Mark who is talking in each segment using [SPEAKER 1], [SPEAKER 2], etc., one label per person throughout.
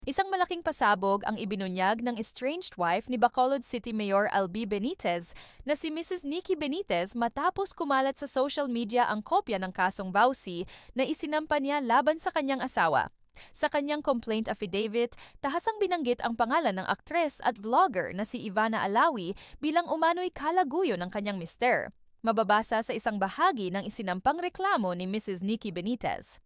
[SPEAKER 1] Isang malaking pasabog ang ibinunyag ng estranged wife ni Bacolod City Mayor Albi Benitez na si Mrs. Nikki Benitez matapos kumalat sa social media ang kopya ng kasong vowsy na isinampa niya laban sa kanyang asawa. Sa kanyang complaint affidavit, tahasang binanggit ang pangalan ng aktres at vlogger na si Ivana Alawi bilang umano'y kalaguyo ng kanyang mister. Mababasa sa isang bahagi ng isinampang reklamo ni Mrs. Nikki Benitez.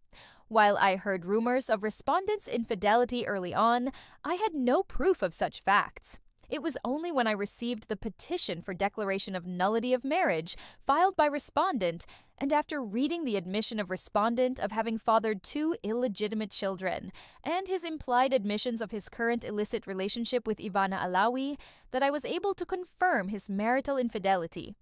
[SPEAKER 1] While I heard rumors of respondents' infidelity early on, I had no proof of such facts. It was only when I received the petition for declaration of nullity of marriage filed by respondent, and after reading the admission of respondent of having fathered 2 illegitimate children, and his implied admissions of his current illicit relationship with Ivana Alawi, that I was able to confirm his marital infidelity.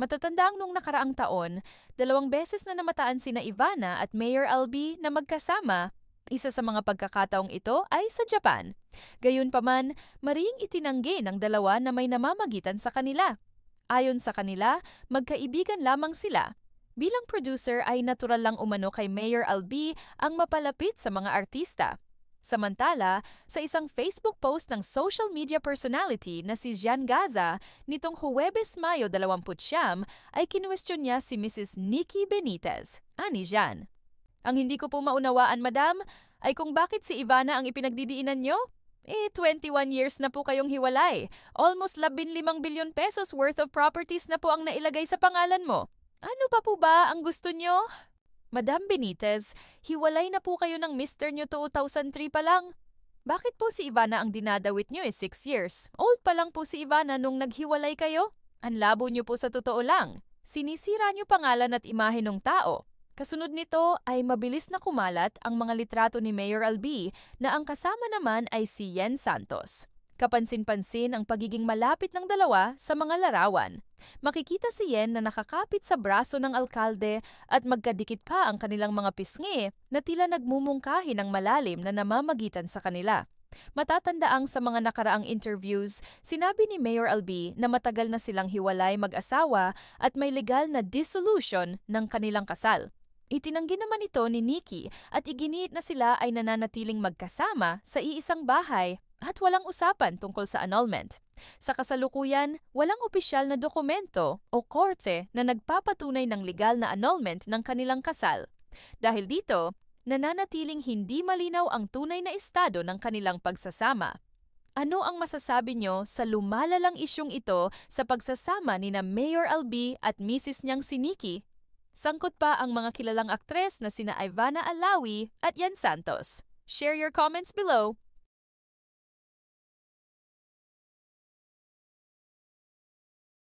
[SPEAKER 1] Matatandang nung nakaraang taon, 2 beses na namataan sina Ivana at Mayor Albi na magkasama. Isa sa mga pagkakataong ito ay sa Japan. Gayunpaman, maring itinanggi ng dalawa na may namamagitan sa kanila. Ayon sa kanila, magkaibigan lamang sila. Bilang producer ay natural lang umano kay Mayor Albi ang mapalapit sa mga artista. Samantala, sa isang Facebook post ng social media personality na si Jan Gaza, nitong Huwebes, Mayo 29, ay kinwestiyon niya si Mrs. Nikki Benitez. Ani Jan. Ang hindi ko po maunawaan, madam, ay kung bakit si Ivana ang ipinagdidiinan nyo? 21 years na po kayong hiwalay. Almost 15 billion pesos worth of properties na po ang nailagay sa pangalan mo. Ano pa po ba ang gusto nyo? Madam Benitez, hiwalay na po kayo ng mister nyo 2003 pa lang. Bakit po si Ivana ang dinadawit nyo 6 years? Old pa lang po si Ivana nung naghiwalay kayo. Ang labo nyo po sa totoo lang. Sinisira nyo pangalan at imahe ng tao. Kasunod nito ay mabilis na kumalat ang mga litrato ni Mayor Albi na ang kasama naman ay si Yen Santos. Kapansin-pansin ang pagiging malapit ng dalawa sa mga larawan. Makikita si Yen na nakakapit sa braso ng alkalde at magkadikit pa ang kanilang mga pisngi na tila nagmumungkahi ng malalim na namamagitan sa kanila. Matatandaang sa mga nakaraang interviews, sinabi ni Mayor Albi na matagal na silang hiwalay mag-asawa at may legal na dissolution ng kanilang kasal. Itinanggi naman ito ni Nikki at iginiit na sila ay nananatiling magkasama sa iisang bahay at walang usapan tungkol sa annulment. Sa kasalukuyan, walang opisyal na dokumento o korte na nagpapatunay ng legal na annulment ng kanilang kasal. Dahil dito, nananatiling hindi malinaw ang tunay na estado ng kanilang pagsasama. Ano ang masasabi nyo sa lumalalang isyung ito sa pagsasama ni na Mayor Albi at Mrs. niyang si Nikki? Sangkot pa ang mga kilalang aktres na sina Ivana Alawi at Yen Santos. Share your comments below.